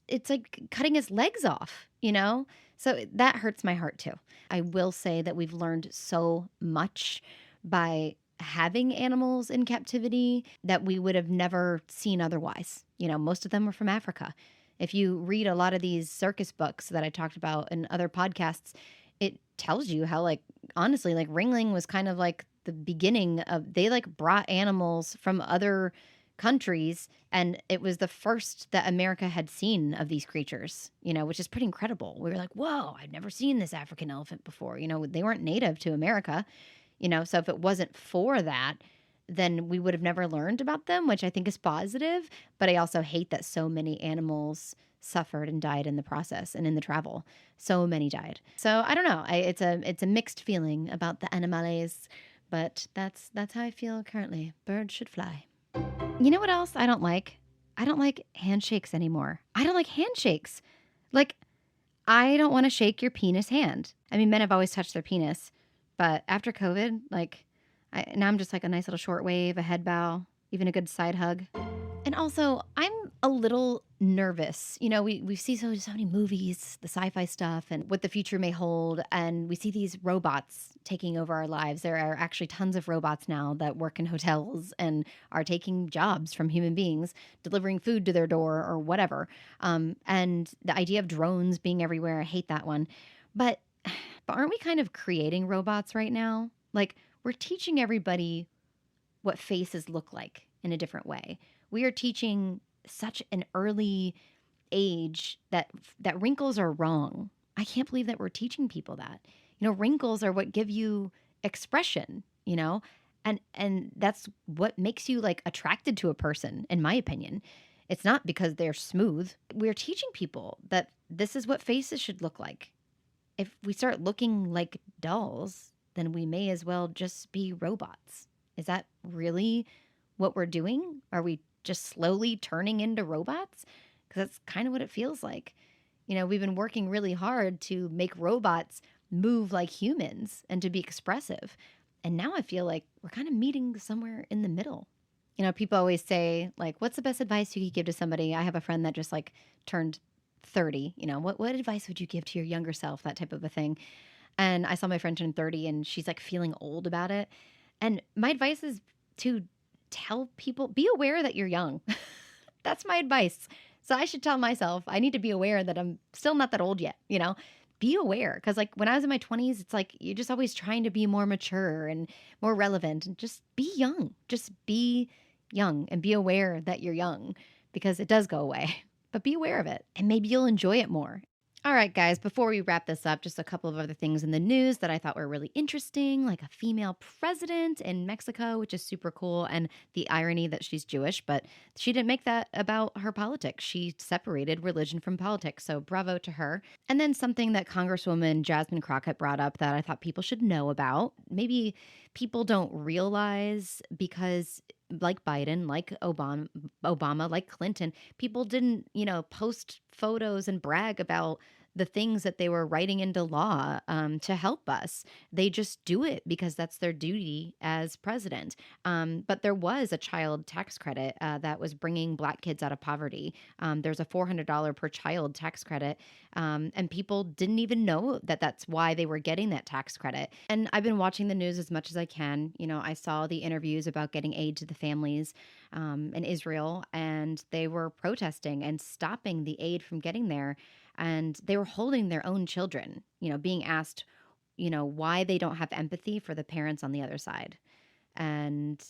it's like cutting his legs off, you know? So that hurts my heart too. I will say that we've learned so much by having animals in captivity that we would have never seen otherwise. You know, most of them were from Africa. If you read a lot of these circus books that I talked about in other podcasts, it tells you how, like, honestly, like Ringling was kind of like the beginning of, they like brought animals from other countries and it was the first that America had seen of these creatures, you know, which is pretty incredible. We were like, whoa, I've never seen this African elephant before. You know, they weren't native to America, you know, so if it wasn't for that, then we would have never learned about them, which I think is positive. But I also hate that so many animals suffered and died in the process and in the travel. So many died. So I don't know. It's a mixed feeling about the animales, but that's how I feel currently. Birds should fly. You know what else I don't like? I don't like handshakes anymore. I don't like handshakes. Like, I don't want to shake your penis hand. I mean, men have always touched their penis, but after COVID, like, now I'm just like a nice little short wave, a head bow, even a good side hug. And also, I'm a little nervous. You know, we see so many movies, the sci-fi stuff, and what the future may hold, and we see these robots taking over our lives. There are actually tons of robots now that work in hotels and are taking jobs from human beings, delivering food to their door or whatever. And the idea of drones being everywhere, I hate that one. But aren't we kind of creating robots right now? Like, we're teaching everybody what faces look like in a different way. We are teaching such an early age that wrinkles are wrong. I can't believe that we're teaching people that. You know, wrinkles are what give you expression, you know? And that's what makes you like attracted to a person, in my opinion. It's not because they're smooth. We're teaching people that this is what faces should look like. If we start looking like dolls, then we may as well just be robots. Is that really what we're doing? Are we just slowly turning into robots? Because that's kind of what it feels like. You know, we've been working really hard to make robots move like humans and to be expressive. And now I feel like we're kind of meeting somewhere in the middle. You know, people always say, like, what's the best advice you could give to somebody? I have a friend that just like turned 30. You know, what advice would you give to your younger self? That type of a thing. And I saw my friend turn 30 and she's like feeling old about it. And my advice is to tell people, be aware that you're young. That's my advice. So I should tell myself, I need to be aware that I'm still not that old yet, you know? Be aware. Because like when I was in my 20s, it's like you're just always trying to be more mature and more relevant and just be young. Just be young and be aware that you're young because it does go away. But be aware of it and maybe you'll enjoy it more. All right, guys, before we wrap this up, just a couple of other things in the news that I thought were really interesting, like a female president in Mexico, which is super cool, and the irony that she's Jewish, but she didn't make that about her politics. She separated religion from politics, so bravo to her. And then something that Congresswoman Jasmine Crockett brought up that I thought people should know about. Maybe people don't realize because like Biden, like Obama, like Clinton, people didn't, you know, post photos and brag about the things that they were writing into law to help us. They just do it because that's their duty as president. But there was a child tax credit that was bringing Black kids out of poverty. There's a $400 per child tax credit. And people didn't even know that that's why they were getting that tax credit. And I've been watching the news as much as I can. You know, I saw the interviews about getting aid to the families in Israel, and they were protesting and stopping the aid from getting there. And they were holding their own children, you know, being asked, you know, why they don't have empathy for the parents on the other side. And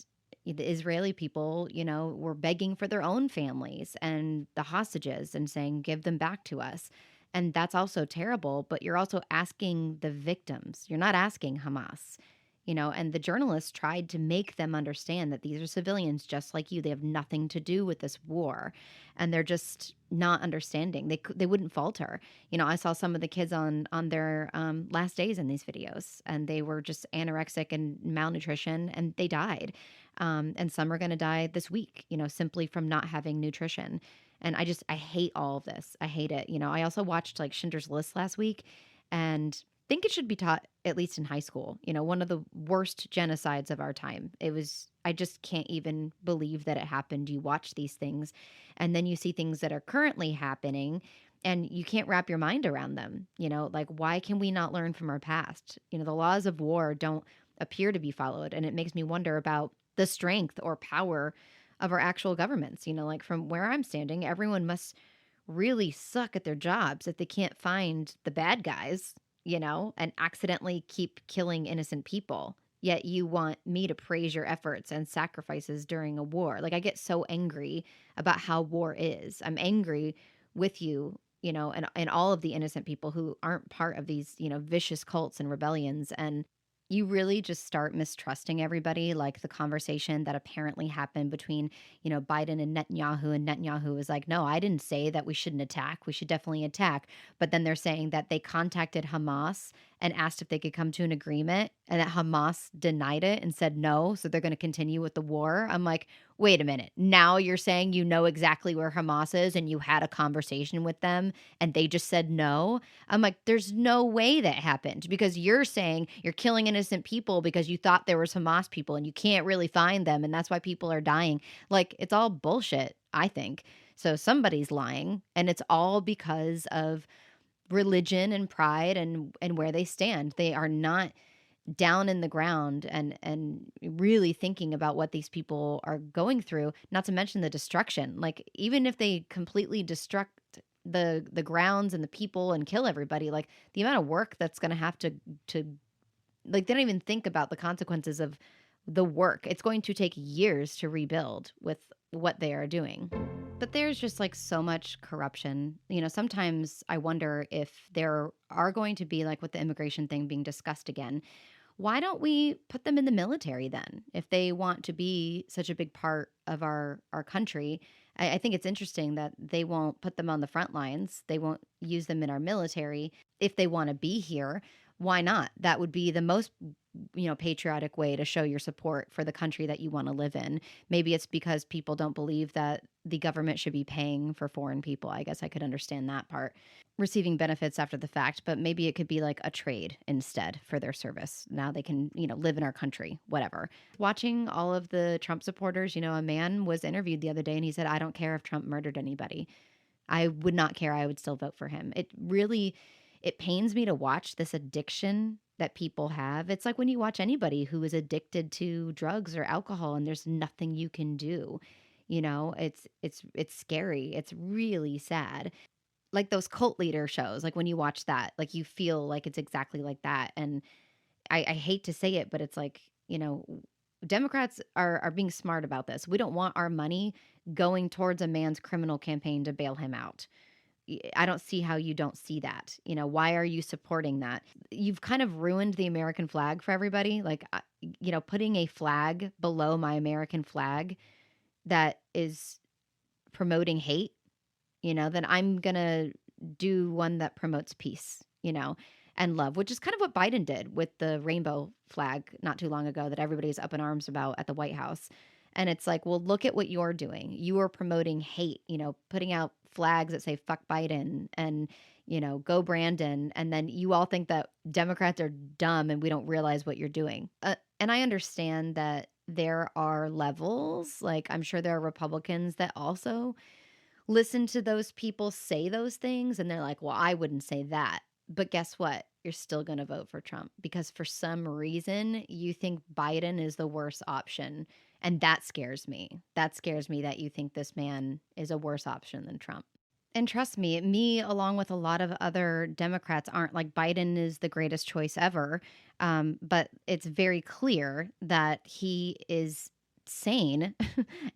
the Israeli people, you know, were begging for their own families and the hostages and saying, give them back to us. And that's also terrible, but you're also asking the victims. You're not asking Hamas. and the journalists tried to make them understand that these are civilians just like you. They have nothing to do with this war, and they're just not understanding. They wouldn't falter. I saw some of the kids on their last days in these videos, and they were just anorexic and malnutrition, and they died. And some are going to die this week, simply from not having nutrition. And I hate all of this. I hate it. I also watched like Schindler's List last week, and think it should be taught at least in high school. One of the worst genocides of our time. I just can't even believe that it happened. You watch these things, and then you see things that are currently happening, and you can't wrap your mind around them. Like, why can we not learn from our past? The laws of war don't appear to be followed, and it makes me wonder about the strength or power of our actual governments. Like from where I'm standing, everyone must really suck at their jobs if they can't find the bad guys, and accidentally keep killing innocent people. Yet you want me to praise your efforts and sacrifices during a war. Like, I get so angry about how war is. I'm angry with you, and all of the innocent people who aren't part of these, vicious cults and rebellions. And you really just start mistrusting everybody. Like the conversation that apparently happened between, Biden and Netanyahu was like, no, I didn't say that we shouldn't attack. We should definitely attack. But then they're saying that they contacted Hamas and asked if they could come to an agreement, and that Hamas denied it and said no. So they're going to continue with the war. I'm like, wait a minute. Now you're saying you know exactly where Hamas is and you had a conversation with them and they just said no? I'm like, there's no way that happened, because you're saying you're killing innocent people because you thought there was Hamas people and you can't really find them, and that's why people are dying. Like, it's all bullshit, I think. So somebody's lying, and it's all because of religion and pride and where they stand. They are not down in the ground and really thinking about what these people are going through, not to mention the destruction. Like, even if they completely destruct the grounds and the people and kill everybody, like the amount of work that's going to have to like, they don't even think about the consequences of the work. It's going to take years to rebuild with what they are doing. But there's just like so much corruption. Sometimes I wonder if there are going to be, like with the immigration thing being discussed again, why don't we put them in the military then? If they want to be such a big part of our country, I think it's interesting that they won't put them on the front lines. They won't use them in our military. If they want to be here, why not? That would be the most, patriotic way to show your support for the country that you want to live in. Maybe it's because people don't believe that the government should be paying for foreign people. I guess I could understand that part, receiving benefits after the fact, but maybe it could be like a trade instead for their service. Now they can, live in our country, whatever. Watching all of the Trump supporters, a man was interviewed the other day and he said, I don't care if Trump murdered anybody. I would not care. I would still vote for him. It pains me to watch this addiction that people have. It's like when you watch anybody who is addicted to drugs or alcohol and there's nothing you can do. It's scary. It's really sad. Like those cult leader shows, like when you watch that, like you feel like it's exactly like that. And I hate to say it, but it's like, Democrats are being smart about this. We don't want our money going towards a man's criminal campaign to bail him out. I don't see how you don't see that. Why are you supporting that? You've kind of ruined the American flag for everybody. Like, putting a flag below my American flag that is promoting hate, then I'm going to do one that promotes peace, and love, which is kind of what Biden did with the rainbow flag not too long ago that everybody's up in arms about at the White House. And it's like, well, look at what you're doing. You are promoting hate, putting out flags that say fuck Biden and, go Brandon. And then you all think that Democrats are dumb and we don't realize what you're doing. And I understand that there are levels. Like, I'm sure there are Republicans that also listen to those people say those things and they're like, well, I wouldn't say that. But guess what? You're still going to vote for Trump because for some reason you think Biden is the worst option. And that scares me. That scares me that you think this man is a worse option than Trump. And trust me, along with a lot of other Democrats, aren't like Biden is the greatest choice ever. But it's very clear that he is sane,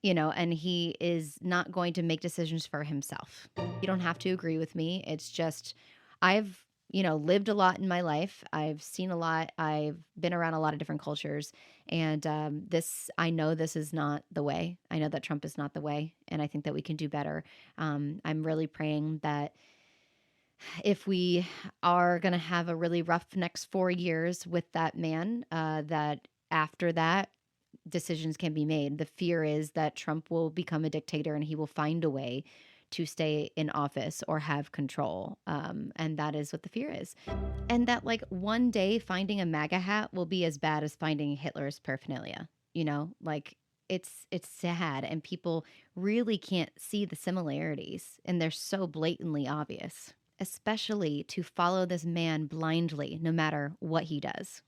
and he is not going to make decisions for himself. You don't have to agree with me. It's just, I've lived a lot in my life. I've seen a lot. I've been around a lot of different cultures. And I know this is not the way. I know that Trump is not the way. And I think that we can do better. I'm really praying that if we are going to have a really rough next 4 years with that man, that after that, decisions can be made. The fear is that Trump will become a dictator and he will find a way to stay in office or have control. And that is what the fear is. And that, like, one day finding a MAGA hat will be as bad as finding Hitler's paraphernalia. Like, it's sad, and people really can't see the similarities, and they're so blatantly obvious, especially to follow this man blindly, no matter what he does.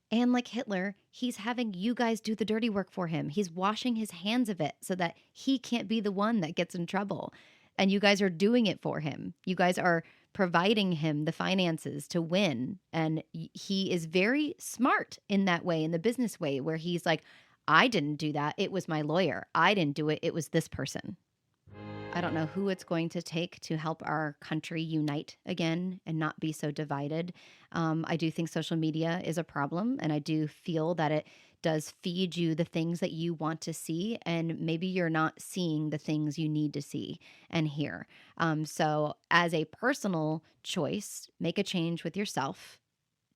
And like Hitler, he's having you guys do the dirty work for him. He's washing his hands of it so that he can't be the one that gets in trouble. And you guys are doing it for him. You guys are providing him the finances to win. And he is very smart in that way, in the business way, where he's like, I didn't do that. It was my lawyer. I didn't do it. It was this person. I don't know who it's going to take to help our country unite again and not be so divided. I do think social media is a problem, and I do feel that it does feed you the things that you want to see, and maybe you're not seeing the things you need to see and hear. So as a personal choice, make a change with yourself.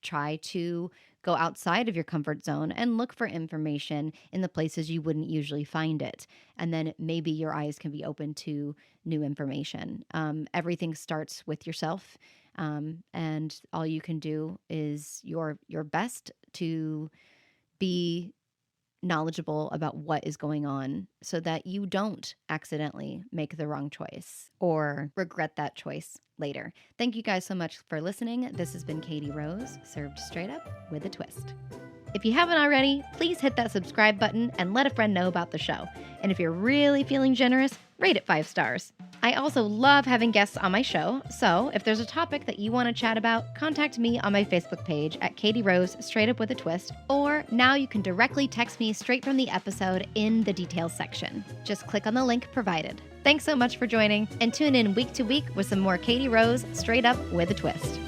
Try to go outside of your comfort zone and look for information in the places you wouldn't usually find it. And then maybe your eyes can be open to new information. Everything starts with yourself. And all you can do is your best to be knowledgeable about what is going on so that you don't accidentally make the wrong choice or regret that choice later. Thank you guys so much for listening. This has been Katie Rose, served straight up with a twist. If you haven't already, please hit that subscribe button and let a friend know about the show. And if you're really feeling generous, rate it 5 stars. I also love having guests on my show, so if there's a topic that you want to chat about, contact me on my Facebook page at Katie Rose, straight up with a twist, or now you can directly text me straight from the episode in the details section. Just click on the link provided. Thanks so much for joining, and tune in week to week with some more Katie Rose, straight up with a twist.